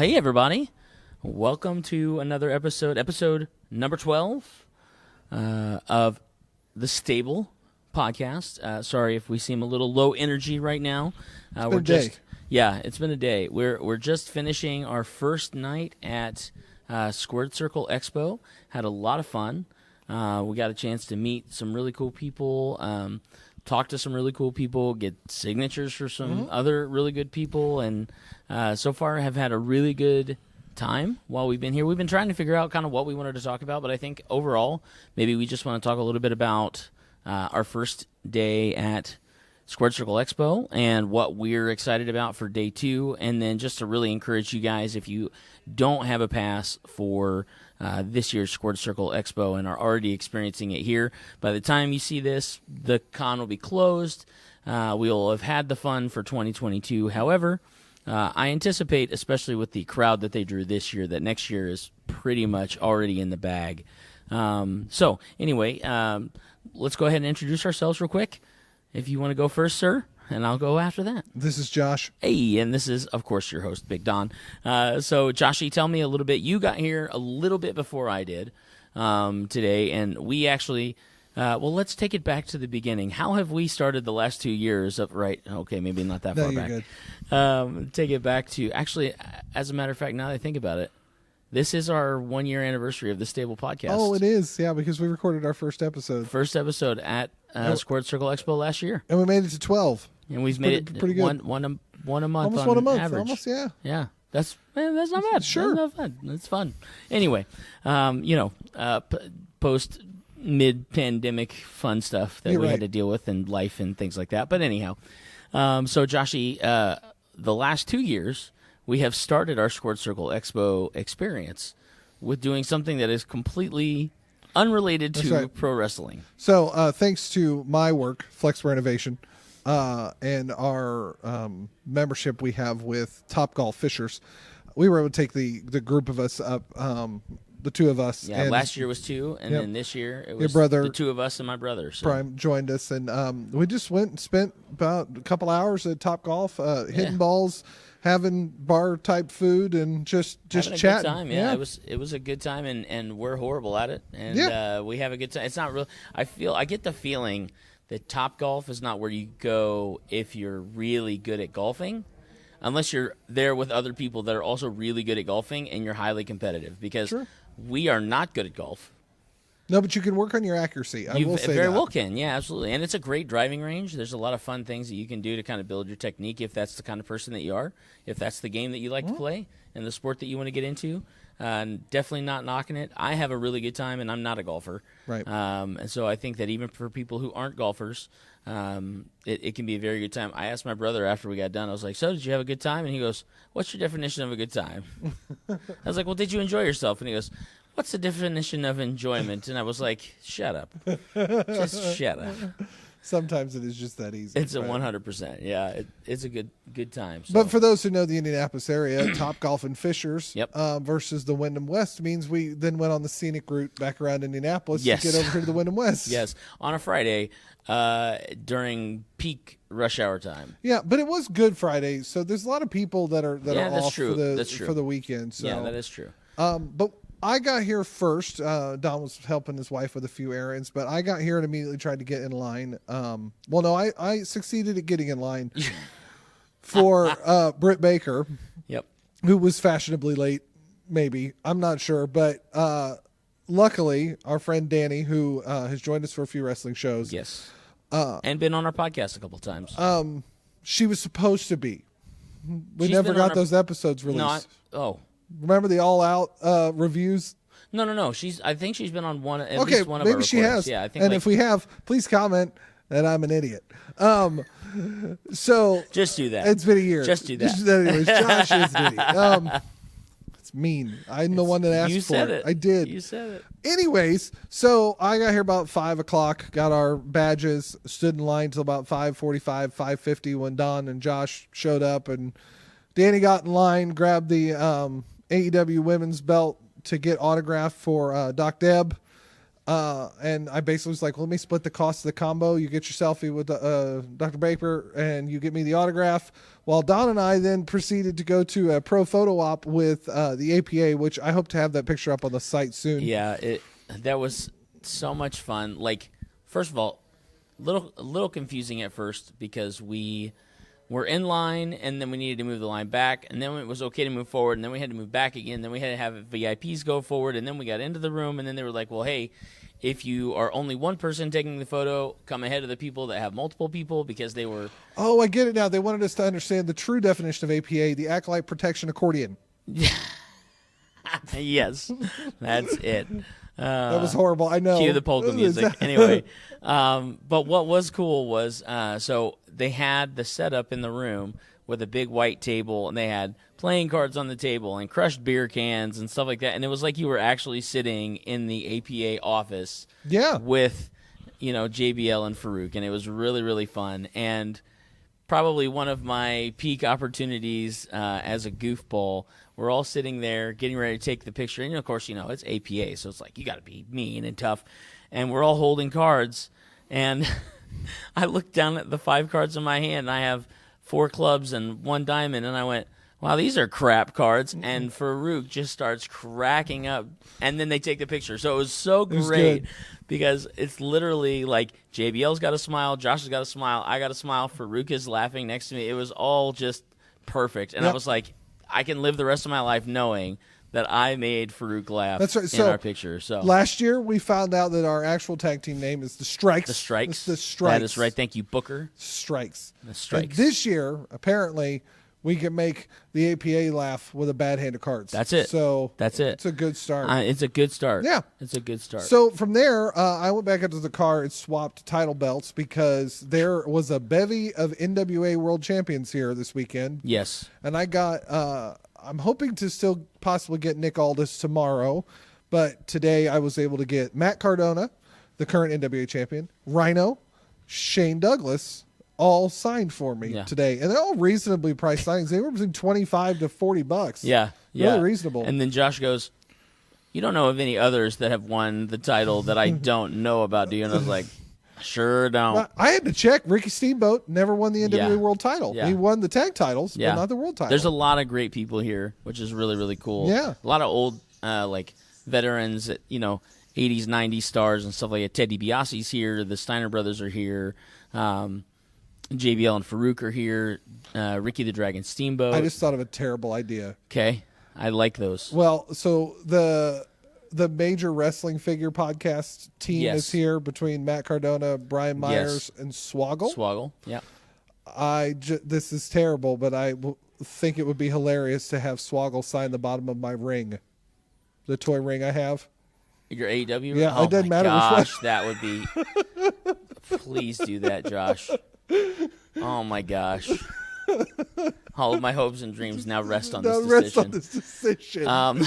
Hey, everybody. Welcome to another episode number 12 of the Stable podcast. Sorry if we seem a little low energy right now. It's been a day. Yeah, it's been a day. We're just finishing our first night at Squared Circle Expo. Had a lot of fun. We got a chance to meet some really cool people, talk to some really cool people, get signatures for some other really good people, and so far have had a really good time while we've been here. We've been trying to figure out kind of what we wanted to talk about, but I think overall maybe we just want to talk a little bit about our first day at Squared Circle Expo and what we're excited about for day 2, and then just to really encourage you guys, if you don't have a pass for this year's Squared Circle Expo and are already experiencing it here, by the time you see this, the con will be closed. We'll have had the fun for 2022. However, I anticipate, especially with the crowd that they drew this year, that next year is pretty much already in the bag. So anyway, let's go ahead and introduce ourselves real quick. If you want to go first, sir, and I'll go after that. This is Josh. Hey, and this is, of course, your host, Big Don. So, Joshy, tell me a little bit. You got here a little bit before I did today, and we actually, well, let's take it back to the beginning. How have we started the last 2 years of, right, okay, maybe not that far back. Good. Take it back to, actually, as a matter of fact, now that I think about it, this is our 1-year anniversary of the Stable podcast. Oh, it is, yeah, because we recorded our first episode. First episode at Squared Circle Expo last year. And we made it to 12. And we've made it pretty good. one a month Almost on one a month. average. Almost, yeah. Yeah. That's not bad. Sure. That's not bad. It's fun. Anyway, post mid-pandemic fun stuff that we had to deal with in life and things like that. But anyhow, so Joshy, the last 2 years, we have started our Squared Circle Expo experience with doing something that is completely unrelated to pro wrestling. So thanks to my work, Flex Renovation, and our membership we have with Top Golf Fishers, we were able to take the group of us up, the two of us. Yeah, and last year was 2, and then this year it was brother, the 2 of us and my brother. So. Prime joined us, and we just went and spent about a couple hours at Top Golf, hitting balls, having bar-type food, and just chatting. Good time. Yeah, it was a good time, and we're horrible at it, and we have a good time. It's not real. I get the feeling that Top Golf is not where you go if you're really good at golfing, unless you're there with other people that are also really good at golfing and you're highly competitive, because we are not good at golf. No, but you can work on your accuracy. I will say very that. well can, yeah, absolutely. And it's a great driving range. There's a lot of fun things that you can do to kind of build your technique if that's the kind of person that you are, if that's the game that you like to play and the sport that you want to get into. Definitely not knocking it. I have a really good time, and I'm not a golfer. Right. And so I think that even for people who aren't golfers, it can be a very good time. I asked my brother after we got done, I was like, so did you have a good time? And he goes, what's your definition of a good time? I was like, well, did you enjoy yourself? And he goes, what's the definition of enjoyment? And I was like, shut up. Just shut up. Sometimes it is just that easy. It's a 100%. Yeah, it's a good time. So. But for those who know the Indianapolis area, Top Golf and Fishers versus the Wyndham West means we then went on the scenic route back around Indianapolis to get over here to the Wyndham West. Yes, on a Friday during peak rush hour time. Yeah, but it was Good Friday, so there's a lot of people that are off for the weekend. So. Yeah, that is true. But I got here first. Don was helping his wife with a few errands, but I got here and immediately tried to get in line. I succeeded at getting in line for Britt Baker, who was fashionably late, maybe. I'm not sure, but luckily, our friend Danny, who has joined us for a few wrestling shows. Yes. And been on our podcast a couple times. She was supposed to be. She's never got those episodes released. Remember the All Out reviews? No. I think she's been on at least one of our recordings. Maybe she has. Yeah, I think. And if we have, please comment that I'm an idiot. So just do that. It's been a year. Just do that. Anyways, Josh is an idiot. It's mean. I'm the one that asked you for said it. I did. You said it. Anyways, so I got here about 5:00, got our badges, stood in line till about 5:45, 5:50 when Don and Josh showed up, and Danny got in line, grabbed the AEW women's belt to get autographed for Doc Deb. And I basically was like, let me split the cost of the combo. You get your selfie with Dr. Baker, and you get me the autograph. While Don and I then proceeded to go to a pro photo op with the APA, which I hope to have that picture up on the site soon. Yeah, that was so much fun. Like, first of all, a little confusing at first because we were in line, and then we needed to move the line back, and then it was okay to move forward, and then we had to move back again, then we had to have VIPs go forward, and then we got into the room, and then they were like, well, hey, if you are only one person taking the photo, come ahead of the people that have multiple people, because they were... Oh, I get it now. They wanted us to understand the true definition of APA, the Acolyte Protection Accordion. Yes, that's it. That was horrible. I know. Cue the polka music. Anyway, but what was cool was, so they had the setup in the room with a big white table, and they had playing cards on the table and crushed beer cans and stuff like that. And it was like you were actually sitting in the APA office with, JBL and Farouk, and it was really, really fun. And probably one of my peak opportunities as a goofball. We're all sitting there getting ready to take the picture. And, of course, it's APA, so it's like you got to be mean and tough. And we're all holding cards. And I looked down at the 5 cards in my hand, and I have 4 clubs and 1 diamond. And I went, wow, these are crap cards. And Farouk just starts cracking up. And then they take the picture. So it was so great because it's literally like JBL's got a smile, Josh has got a smile, I got a smile, Farouk is laughing next to me. It was all just perfect. And I was like, I can live the rest of my life knowing that I made Farouk laugh in our picture. So last year we found out that our actual tag team name is the Strikes. The Strikes. It's the Strikes. That is right. Thank you, Booker. Strikes. The Strikes. And this year, apparently, we can make the APA laugh with a bad hand of cards. That's it. So that's it. It's a good start. It's a good start. Yeah. It's a good start. So from there, I went back up to the car and swapped title belts because there was a bevy of NWA World Champions here this weekend. Yes. And I got... I'm hoping to still possibly get Nick Aldis tomorrow, but today I was able to get Matt Cardona, the current NWA champion, Rhino, Shane Douglas, all signed for me today, and they're all reasonably priced signings. They were between $25 to $40. Yeah, really reasonable. And then Josh goes, "You don't know of any others that have won the title that I don't know about, do you?" And I was like, sure don't. I had to check. Ricky Steamboat never won the NWA World title. Yeah. He won the tag titles, but not the world title. There's a lot of great people here, which is really, really cool. Yeah. A lot of old, veterans, that, 80s, 90s stars and stuff like that. Ted DiBiase's here. The Steiner brothers are here. JBL and Farouk are here. Ricky the Dragon Steamboat. I just thought of a terrible idea. Okay. I like those. Well, so the Major Wrestling Figure Podcast team is here between Matt Cardona, Brian Myers, and Swoggle. Swoggle, yeah. This is terrible, but I think it would be hilarious to have Swoggle sign the bottom of my ring, the toy ring I have. Your AEW? Yeah, it doesn't matter. Gosh, that would be... Please do that, Josh. Oh, my gosh. All of my hopes and dreams now rest on this decision. I'm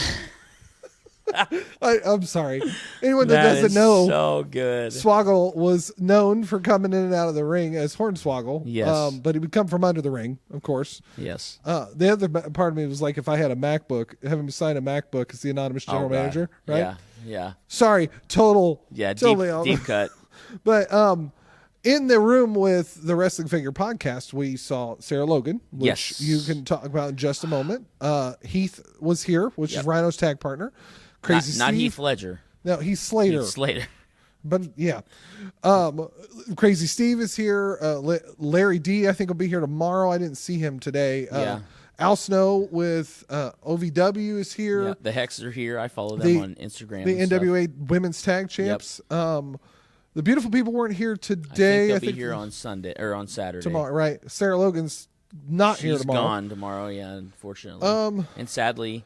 sorry. Anyone that doesn't know, so good. Swoggle was known for coming in and out of the ring as Hornswoggle. Yes. But he would come from under the ring, of course. Yes. The other part of me was like, if I had a MacBook, having him sign a MacBook as the anonymous general manager, right? Yeah. Yeah. Sorry, totally deep cut. But in the room with the Wrestling Figure Podcast, we saw Sarah Logan, which you can talk about in just a moment. Heath was here, which is Rhino's tag partner. Crazy not Steve. Heath Ledger. No, he's Slater. Heath Slater. But yeah, Crazy Steve is here. Larry D, I think, will be here tomorrow. I didn't see him today. Al Snow with OVW is here. Yeah, the Hex are here. I follow them on Instagram. The NWA Women's Tag Champs. Yep. The Beautiful People weren't here today. I think they'll be here on Sunday or on Saturday. Tomorrow, right? Sarah Logan's not here tomorrow. She's gone tomorrow. Yeah, unfortunately. And sadly,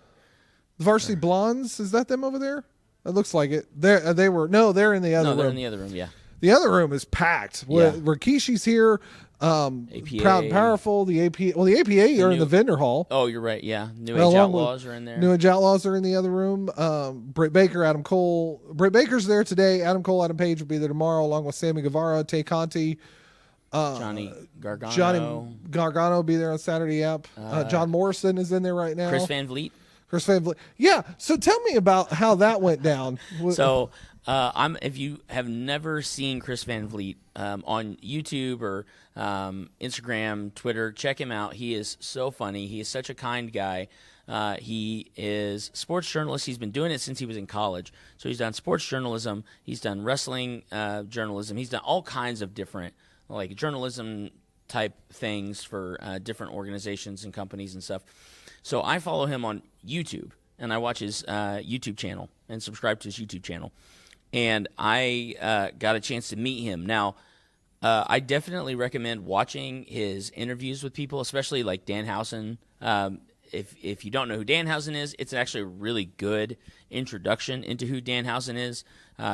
the Varsity Blondes, is that them over there? It looks like it. They're in the other room. They're in the other room. Yeah. The other room is packed. Rikishi's here. APA. Proud and Powerful. The APA. Well, the APA are in the vendor hall. Oh, you're right. Yeah. New Age Outlaws are in there. New Age Outlaws are in the other room. Britt Baker, Adam Cole. Britt Baker's there today. Adam Cole, Adam Page will be there tomorrow, along with Sammy Guevara, Tay Conti. Johnny Gargano. Johnny Gargano will be there on Saturday. Yep. John Morrison is in there right now. Chris Van Vliet. Yeah. So tell me about how that went down. So If you have never seen Chris Van Vliet on YouTube or Instagram, Twitter, check him out. He is so funny. He is such a kind guy. He is a sports journalist. He's been doing it since he was in college. So he's done sports journalism. He's done wrestling journalism. He's done all kinds of different like journalism type things for different organizations and companies and stuff. So I follow him on YouTube, and I watch his YouTube channel and subscribe to his YouTube channel. And I got a chance to meet him. Now, I definitely recommend watching his interviews with people, especially like Danhausen. If you don't know who Danhausen is, it's actually a really good introduction into who Danhausen is.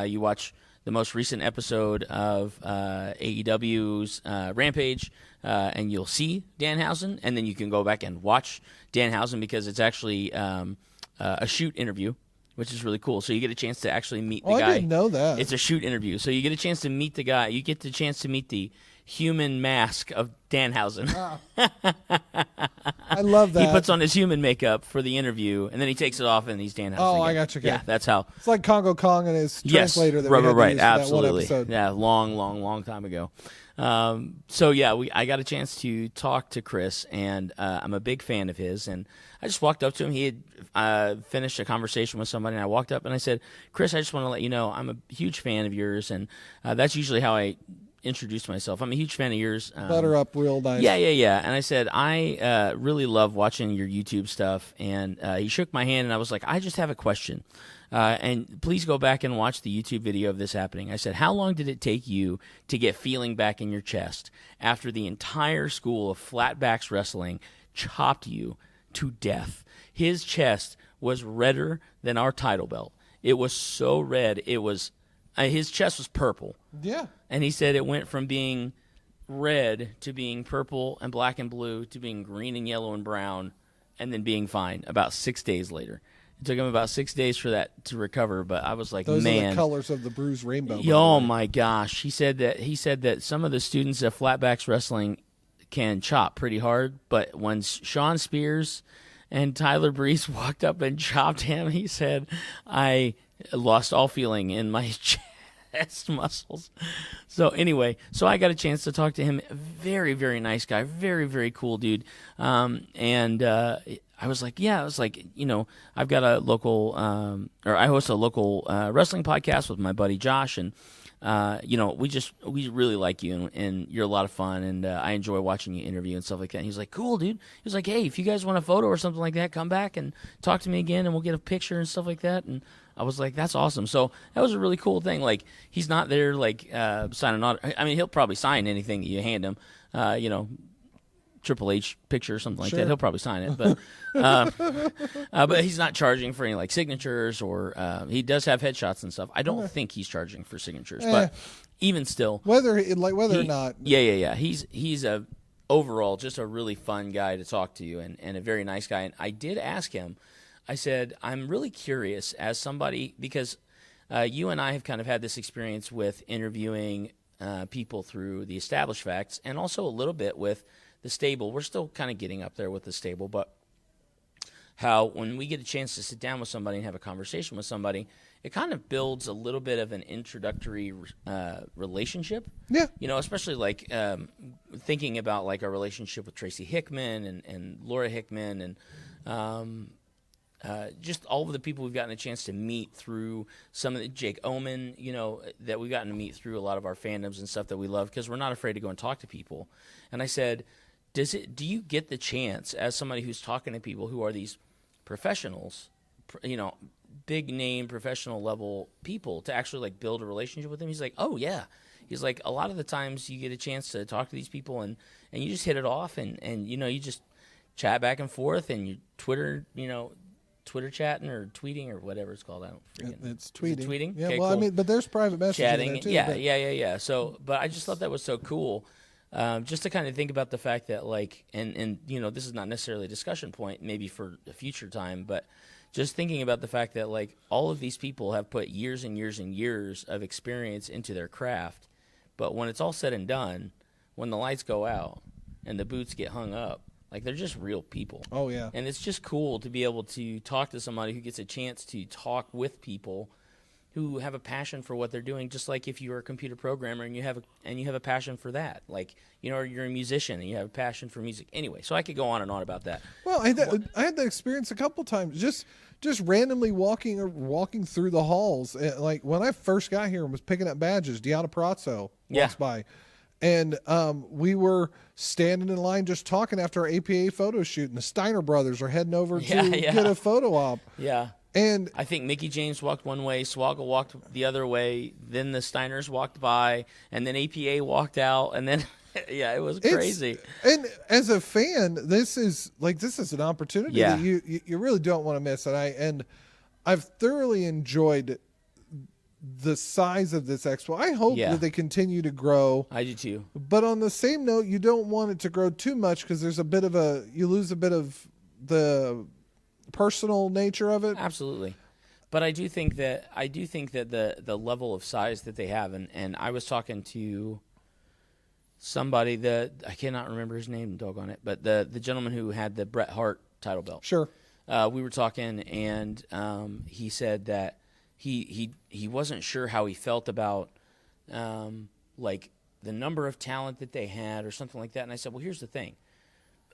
You watch the most recent episode of AEW's Rampage, and you'll see Danhausen, and then you can go back and watch Danhausen because it's actually a shoot interview, which is really cool. So you get a chance to actually meet the guy. I didn't know that. It's a shoot interview. So you get a chance to meet the guy. You get the chance to meet the human mask of Danhausen. Wow. I love that. He puts on his human makeup for the interview, and then he takes it off, and he's Danhausen Oh, again. I got you. Yeah, that's how. It's like Congo Kong and his translator that we had to right, use absolutely. for that one episode. Yeah, long time ago. So yeah, I got a chance to talk to Chris, and I'm a big fan of his. And I just walked up to him. He had finished a conversation with somebody, and I walked up and I said, "Chris, I just want to let you know I'm a huge fan of yours." And that's usually how I introduce myself. I'm a huge fan of yours. Butter up real nice. Yeah. And I said, I really love watching your YouTube stuff. And he shook my hand, and I was like, I just have a question. And please go back and watch the YouTube video of this happening. I said, how long did it take you to get feeling back in your chest after the entire school of flatbacks wrestling chopped you to death? His chest was redder than our title belt. It was so red. It was his chest was purple. Yeah. And he said it went from being red to being purple and black and blue to being green and yellow and brown and then being fine about 6 days later. It took him about 6 days for that to recover, but I was like, Those man. are the colors of the bruised rainbow. Oh my gosh. He said that some of the students at flatbacks wrestling can chop pretty hard, but when Sean Spears and Tyler Breeze walked up and chopped him, he said, I lost all feeling in my chest muscles. So anyway, I got a chance to talk to him. Very, very nice guy. Very, very cool dude. And I was like, I've got a local, or I host a local wrestling podcast with my buddy Josh, and we really like you, and you're a lot of fun, and I enjoy watching you interview and stuff like that. And he's like, cool, dude. He was like, hey, if you guys want a photo or something like that, come back and talk to me again, and we'll get a picture and stuff like that. And I was like, that's awesome. So that was a really cool thing. Like, he's not there like signing on. I mean, he'll probably sign anything that you hand him. Triple H picture or something like that. He'll probably sign it, but he's not charging for any like signatures or he does have headshots and stuff. I don't think he's charging for signatures, but even still, whether or not, yeah. He's a overall just a really fun guy to talk to and a very nice guy. And I did ask him. I said, I'm really curious as somebody because you and I have kind of had this experience with interviewing people through the established facts and also a little bit with the stable. We're still kind of getting up there with the stable, but how when we get a chance to sit down with somebody and have a conversation with somebody, it kind of builds a little bit of an introductory relationship. Yeah. Especially like thinking about like our relationship with Tracy Hickman and Laura Hickman and just all of the people we've gotten a chance to meet through some of the Jake Omen, that we've gotten to meet through a lot of our fandoms and stuff that we love because we're not afraid to go and talk to people. And I said, do you get the chance as somebody who's talking to people who are these professionals, big name professional level people to actually like build a relationship with them? He's like, oh yeah. He's like, a lot of the times you get a chance to talk to these people and you just hit it off and you just chat back and forth and you Twitter chatting or tweeting or whatever it's called. I don't freaking. It's tweeting. Is it tweeting? Yeah. Okay, Well, cool. I mean, but there's private messaging Chatting. there too. Yeah. So, but I just thought that was so cool. Just to kind of think about the fact that like, and this is not necessarily a discussion point, maybe for a future time, but just thinking about the fact that like all of these people have put years and years and years of experience into their craft, but when it's all said and done, when the lights go out and the boots get hung up, like they're just real people. Oh yeah. And it's just cool to be able to talk to somebody who gets a chance to talk with people who have a passion for what they're doing, just like if you're a computer programmer and you have a passion for that, like, or you're a musician and you have a passion for music. Anyway, so I could go on and on about that. Well, I had that experience a couple times, just randomly walking through the halls. Like when I first got here and was picking up badges, Deanna Prazzo walks by, and we were standing in line just talking after our APA photo shoot, and the Steiner brothers are heading over to get a photo op. Yeah. And I think Mickey James walked one way, Swaggle walked the other way, then the Steiners walked by, and then APA walked out, and then yeah, it was crazy. And as a fan, this is an opportunity that you really don't want to miss. And I've thoroughly enjoyed the size of this expo. I hope that they continue to grow. I do too. But on the same note, you don't want it to grow too much because there's you lose a bit of the personal nature of it. Absolutely. But I do think that the level of size that they have, and I was talking to somebody that I cannot remember his name, doggone it, but the gentleman who had the Bret Hart title belt. Sure. We were talking, and he said that he wasn't sure how he felt about like the number of talent that they had or something like that. And I said, well, here's the thing.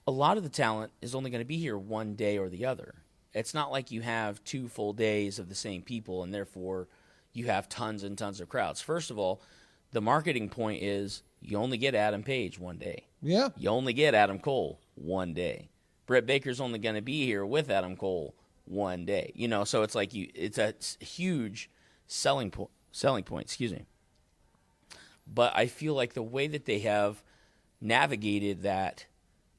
A lot of the talent is only going to be here one day or the other. It's not like you have 2 full days of the same people, and therefore you have tons and tons of crowds. First of all, the marketing point is you only get Adam Page one day. Yeah. You only get Adam Cole one day. Brett Baker's only going to be here with Adam Cole one day. So it's like it's a huge selling point. Excuse me. But I feel like the way that they have navigated that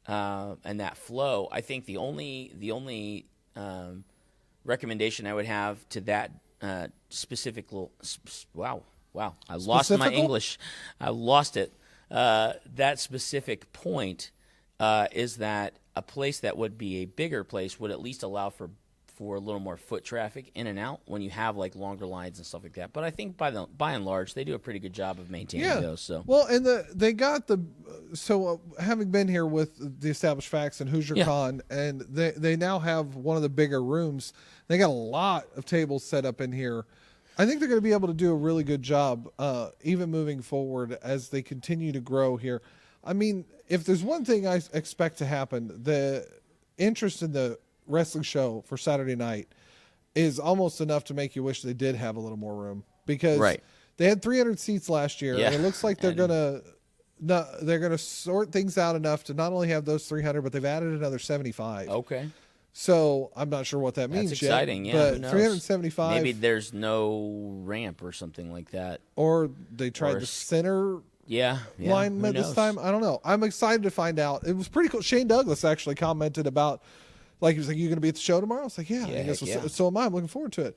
and that flow, I think the only recommendation I would have to that specific little wow, I lost my English. I lost it. That specific point is that a place that would be a bigger place would at least allow for a little more foot traffic in and out when you have like longer lines and stuff like that. But I think by and large they do a pretty good job of maintaining those. So well, and having been here with the Established Facts and Hoosier Con, and they now have one of the bigger rooms. They got a lot of tables set up in here. I think they're going to be able to do a really good job, even moving forward as they continue to grow here. I mean, if there's one thing I expect to happen, the interest in the wrestling show for Saturday night is almost enough to make you wish they did have a little more room, because they had 300 seats last year, and it looks like they're gonna sort things out enough to not only have those 300, but they've added another 75. Okay. So I'm not sure what that means. That's exciting, yet, yeah. But 375. Maybe there's no ramp or something like that. Or they tried the center alignment this time. I don't know. I'm excited to find out. It was pretty cool. Shane Douglas actually commented about, like, he was like, "You going to be at the show tomorrow?" I was like, "Yeah, I guess so am I. I'm looking forward to it."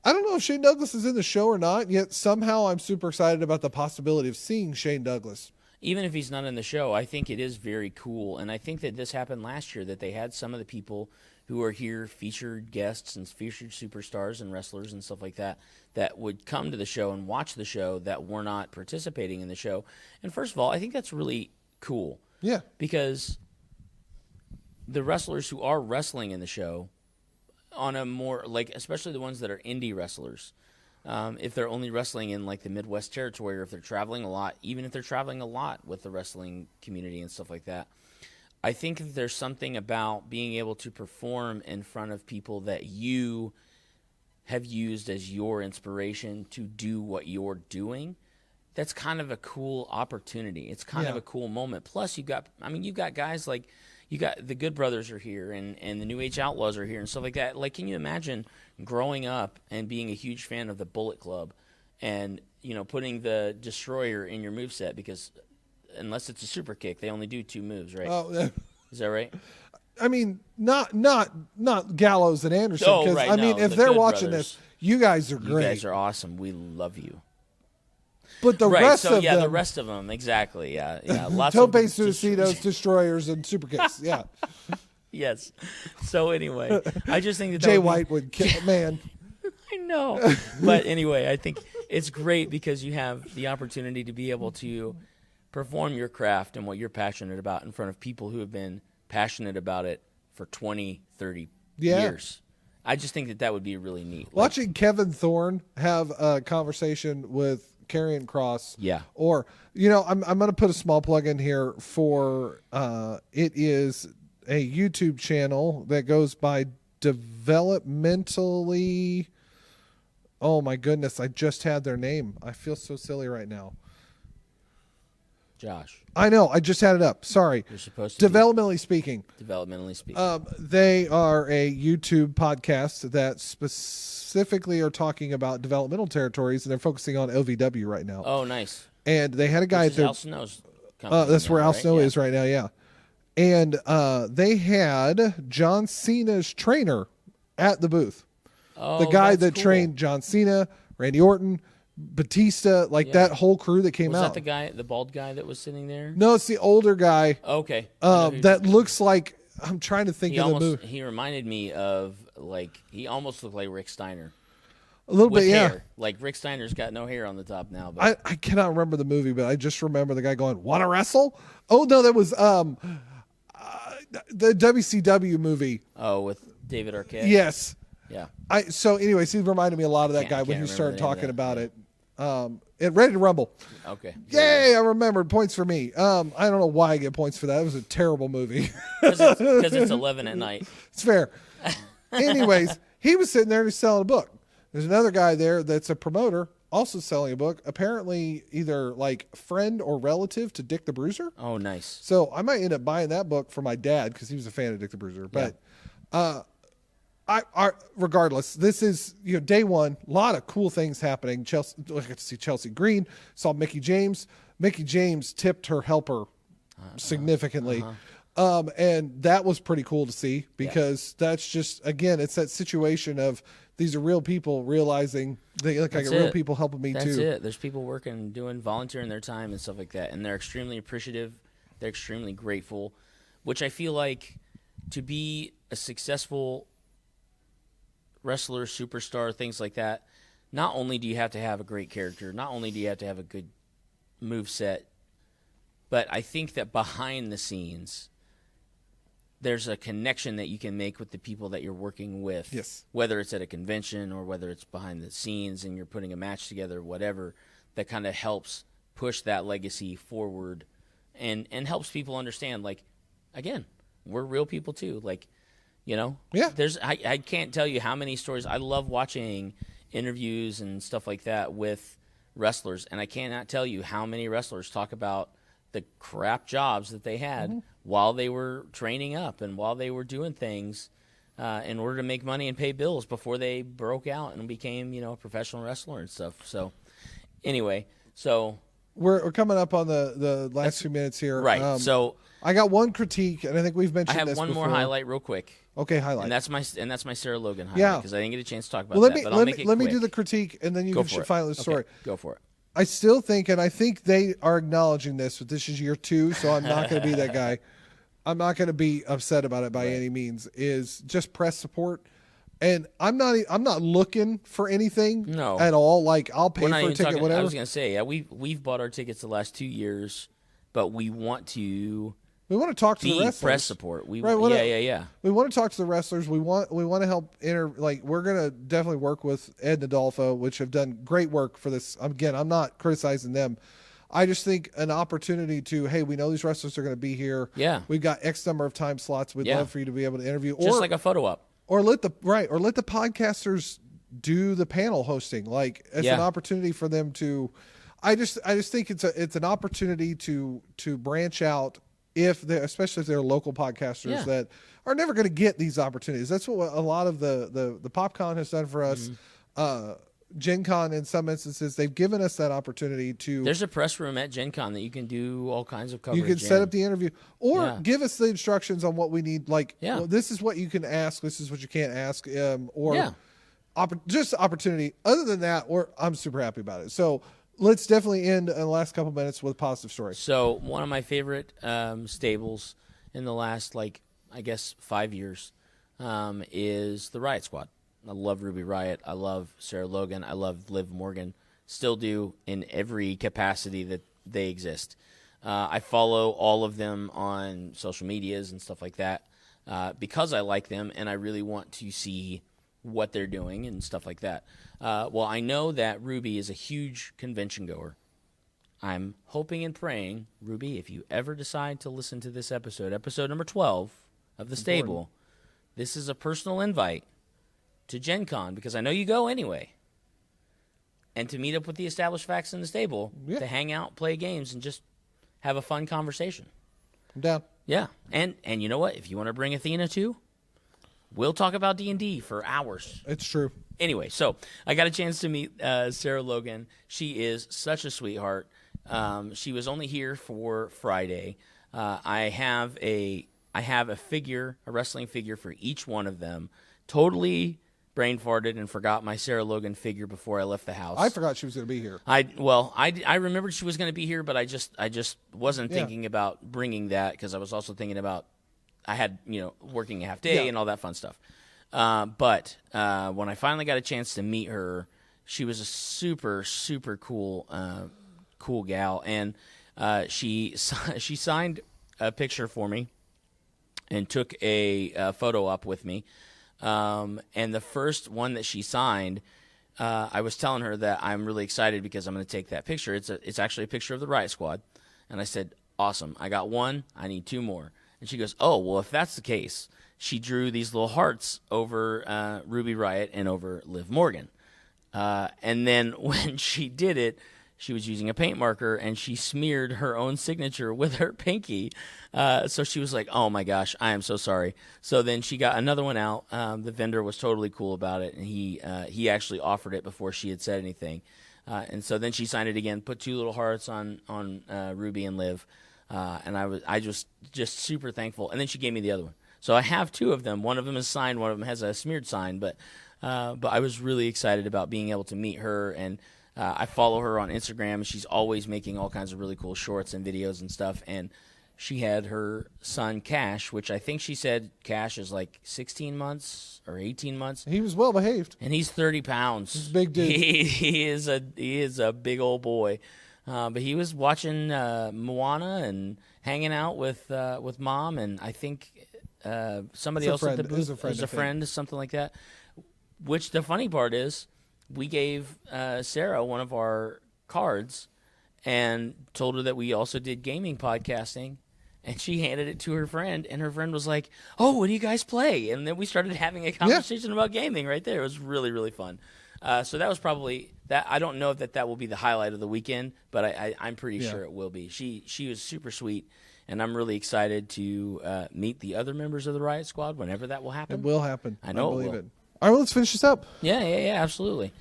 I don't know if Shane Douglas is in the show or not, yet somehow I'm super excited about the possibility of seeing Shane Douglas. Even if he's not in the show, I think it is very cool. And I think that this happened last year, that they had some of the people who are here, featured guests and featured superstars and wrestlers and stuff like that, that would come to the show and watch the show that were not participating in the show. And first of all, I think that's really cool. Yeah. Because the wrestlers who are wrestling in the show, on a more, like, especially the ones that are indie wrestlers, if they're only wrestling in like the Midwest territory, or if they're traveling a lot, even if they're traveling a lot with the wrestling community and stuff like that, I think that there's something about being able to perform in front of people that you have used as your inspiration to do what you're doing. That's kind of a cool opportunity. It's kind of a cool moment. Plus, you've got guys like, you got the Good Brothers are here, and the New Age Outlaws are here and stuff like that. Like, can you imagine growing up and being a huge fan of the Bullet Club and, putting the Destroyer in your moveset, because unless it's a super kick, they only do 2 moves, right? Oh, is that right? I mean, not Gallows and Anderson. Oh, right. I mean, if they're watching Brothers, this, you guys are great. You guys are awesome. We love you. But the rest of them, the rest of them, exactly, yeah. Lots Tope of Suicidos, Destroyers, and Super Kicks, yeah. Yes. So anyway, I just think that Jay White would kill, man. I know. But anyway, I think it's great because you have the opportunity to be able to perform your craft and what you're passionate about in front of people who have been passionate about it for 20, 30 years. I just think that would be really neat. Watching Kevin Thorne have a conversation with Karrion Kross. Yeah. Or, I'm going to put a small plug in here for it is a YouTube channel that goes by Developmentally. Oh my goodness, I just had their name. I feel so silly right now. Josh. I know, I just had it up. Sorry. You're supposed to Developmentally speaking. They are a YouTube podcast that specifically are talking about developmental territories, and they're focusing on LVW right now. Oh, nice. And they had a guy there. That's where Al Snow is right now, yeah. And they had John Cena's trainer at the booth. Oh, the guy that cool. trained John Cena, Randy Orton, Batista, that whole crew that came out. Was that the bald guy that was sitting there? No, it's the older guy. Okay. That looks like, I'm trying to think of the movie. He reminded me of, he almost looked like Rick Steiner. A little bit, yeah. Hair. Like, Rick Steiner's got no hair on the top now. But I cannot remember the movie, but I just remember the guy going, "Want to wrestle?" Oh, no, that was the WCW movie. Oh, with David Arquette? Yes. Yeah. So anyways, he reminded me a lot of that guy when he started talking about it. And Ready to Rumble. Okay. Yay, I remembered. Points for me. I don't know why I get points for that. It was a terrible movie. Because it's 11 at night. It's fair. Anyways, he was sitting there and he's selling a book. There's another guy there that's a promoter also selling a book, apparently either friend or relative to Dick the Bruiser. Oh, nice. So I might end up buying that book for my dad because he was a fan of Dick the Bruiser. But I regardless, this is day one. A lot of cool things happening. Chelsea, I got to see Chelsea Green. Saw Mickey James. Mickey James tipped her helper significantly, and that was pretty cool to see because that's just it's that situation of these are real people realizing they look like real people helping me too. That's it. There's people working, volunteering their time and stuff like that, and they're extremely appreciative. They're extremely grateful, which I feel like to be a successful wrestler, superstar, things like that, not only do you have to have a great character, not only do you have to have a good move set, but I think that behind the scenes, there's a connection that you can make with the people that you're working with. Yes. Whether it's at a convention or whether it's behind the scenes and you're putting a match together, whatever, that kind of helps push that legacy forward and helps people understand, again, we're real people too. Yeah. I can't tell you how many stories. I love watching interviews and stuff like that with wrestlers, and I cannot tell you how many wrestlers talk about the crap jobs that they had while they were training up and while they were doing things in order to make money and pay bills before they broke out and became, a professional wrestler and stuff. So anyway, we're coming up on the last few minutes here. Right. So I got one critique, and I think we've mentioned this before. I have one more highlight real quick. Okay, highlight. And that's my Sarah Logan highlight because I didn't get a chance to talk about that. Let me do the critique, and then you can finally the story. Okay, go for it. I still think, and I think they are acknowledging this, but this is year 2, so I'm not going to be that guy. I'm not going to be upset about it by any means. Is just press support, and I'm not looking for anything at all. I'll pay for a ticket, whatever. I was going to say, we've bought our tickets the last 2 years, but we want to talk to the wrestlers. Press support. We want to talk to the wrestlers. We want to help we're going to definitely work with Ed and Adolfo, which have done great work for this. Again, I'm not criticizing them. I just think an opportunity to, hey, we know these wrestlers are going to be here. Yeah. We've got X number of time slots. We'd love for you to be able to interview. Just like a photo op. Or let the podcasters do the panel hosting. It's an opportunity for them to I just think it's an opportunity to branch out especially if they're local podcasters that are never going to get these opportunities. That's what a lot of the PopCon has done for us. Gen Con, in some instances, they've given us that opportunity to... There's a press room at Gen Con that you can do all kinds of coverage. You can set up the interview. Or give us the instructions on what we need. Well, this is what you can ask. This is what you can't ask. Just opportunity. Other than that, I'm super happy about it. So... let's definitely end in the last couple minutes with a positive story. So one of my favorite stables in the last, 5 years is the Riot Squad. I love Ruby Riot. I love Sarah Logan. I love Liv Morgan. Still do in every capacity that they exist. I follow all of them on social medias and stuff like that because I like them, and I really want to see what they're doing and stuff like that. Well, I know that Ruby is a huge convention goer. I'm hoping and praying, Ruby, if you ever decide to listen to this episode number 12 of The Stable, this is a personal invite to Gen Con, because I know you go anyway, and to meet up with the established facts in the stable, to hang out, play games, and just have a fun conversation. I'm down. Yeah, and you know what? If you want to bring Athena too, we'll talk about D&D for hours. It's true. Anyway, so I got a chance to meet Sarah Logan. She is such a sweetheart. She was only here for Friday. I have a figure, a wrestling figure for each one of them. Totally brain farted and forgot my Sarah Logan figure before I left the house. I forgot she was going to be here. I remembered she was going to be here, but I just wasn't thinking about bringing that, because I was also thinking about I had working a half day and all that fun stuff. But when I finally got a chance to meet her, she was a super, super cool gal, and she signed a picture for me and took a photo op with me. And the first one that she signed, I was telling her that I'm really excited because I'm going to take that picture. It's actually a picture of the Riot Squad, and I said, "Awesome! I got one. I need two more." And she goes, "Oh, well, if that's the case," she drew these little hearts over Ruby Riot and over Liv Morgan. And then when she did it, she was using a paint marker, and she smeared her own signature with her pinky. So she was like, "Oh, my gosh, I am so sorry." So then she got another one out. The vendor was totally cool about it, and he actually offered it before she had said anything. And so then she signed it again, put two little hearts on Ruby and Liv. And I just super thankful. And then she gave me the other one. So I have two of them. One of them is signed. One of them has a smeared sign. But I was really excited about being able to meet her. And I follow her on Instagram. She's always making all kinds of really cool shorts and videos and stuff. And she had her son, Cash, which I think she said Cash is like 16 months or 18 months. He was well behaved. And he's 30 pounds. He's a big dude. He is a big old boy. But he was watching Moana and hanging out with Mom, and I think somebody else at the booth was a friend, something like that. Which the funny part is, we gave Sarah one of our cards and told her that we also did gaming podcasting, and she handed it to her friend, and her friend was like, "Oh, what do you guys play?" And then we started having a conversation about gaming right there. It was really, really fun. So that was probably that. I don't know that will be the highlight of the weekend, but I'm pretty sure it will be. She was super sweet, and I'm really excited to meet the other members of the Riot Squad whenever that will happen. It will happen. I know I believe it will. it. All right, well, let's finish this up. Yeah, absolutely.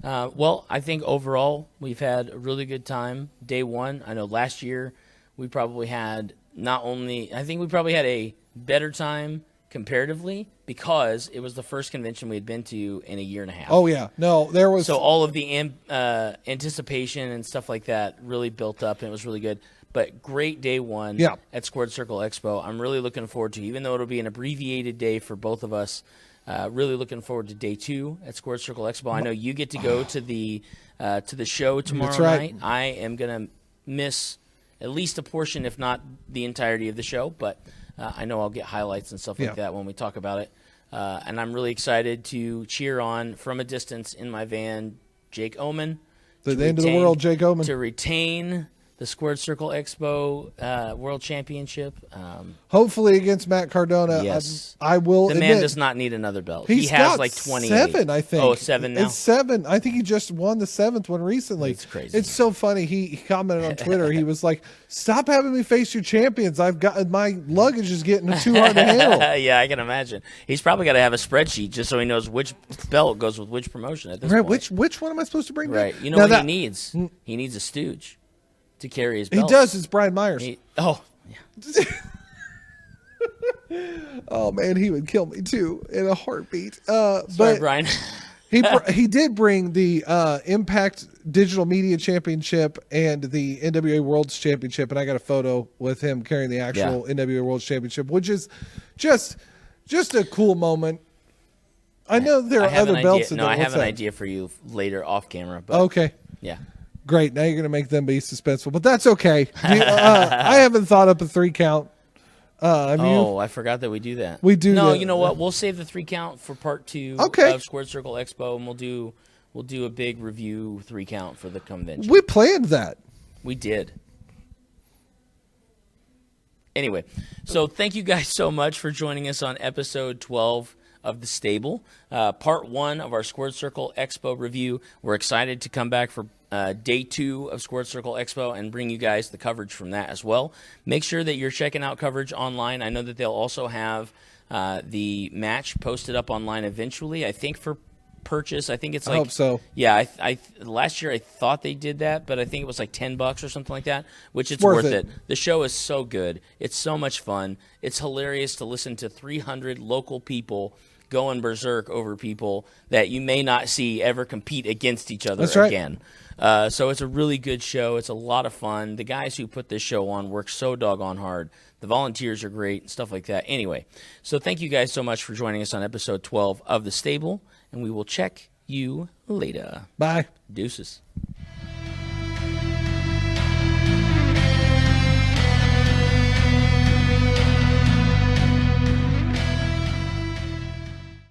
Well, I think overall we've had a really good time. Day one, I know last year we probably had a better time comparatively, because it was the first convention we had been to in a year and a half. Oh, yeah. No, there was... So all of the anticipation and stuff like that really built up, and it was really good. But great day one at Squared Circle Expo. I'm really looking forward to, even though it'll be an abbreviated day for both of us, really looking forward to day two at Squared Circle Expo. I know you get to go to the show tomorrow night. I am going to miss at least a portion, if not the entirety of the show, but... I know I'll get highlights and stuff like that when we talk about it. And I'm really excited to cheer on from a distance in my van Jake Oman. The end of the world, Jake Oman. To retain the Squared Circle Expo World Championship. Hopefully against Matt Cardona. Yes. I will admit, man does not need another belt. He has got like 28. 7, I think. Oh, 7 now? It's 7. I think he just won the 7th one recently. It's crazy. It's so funny. He commented on Twitter. He was like, "Stop having me face your champions. My luggage is getting too hard to handle." Yeah, I can imagine. He's probably got to have a spreadsheet just so he knows which belt goes with which promotion at this point. Which one am I supposed to bring back? Right. You know what he needs? He needs a stooge to carry his belt. He does. It's Brian Myers. Yeah. Oh, man, he would kill me, too, in a heartbeat. Sorry, but Brian. he did bring the Impact Digital Media Championship and the NWA World's Championship, and I got a photo with him carrying the actual NWA World's Championship, which is just a cool moment. I know there are other belts. I have an idea for you later off camera. But okay. Yeah. Great. Now you're going to make them be suspenseful, but that's okay. I haven't thought up a 3 count I forgot that we do that. We do No, that. you know what? We'll save the 3 count for part 2 Okay. of Squared Circle Expo, and we'll do a big review 3 count for the convention. We planned that. We did. Anyway, so thank you guys so much for joining us on episode 12 of The Stable, part 1 of our Squared Circle Expo review. We're excited to come back for day 2 of Squared Circle Expo and bring you guys the coverage from that as well. Make sure that you're checking out coverage online. I know that they'll also have the match posted up online eventually, I think for purchase. I think it's like, I hope so. Yeah, I last year I thought they did that, but I think it was like $10 or something like that, which it's Worth worth it. it. The show is so good. It's so much fun. It's hilarious to listen to 300 local people going berserk over people that you may not see ever compete against each other That's right. again. So it's a really good show. It's a lot of fun. The guys who put this show on work so doggone hard. The volunteers are great and stuff like that. Anyway, so thank you guys so much for joining us on episode 12 of The Stable, and we will check you later. Bye. Deuces.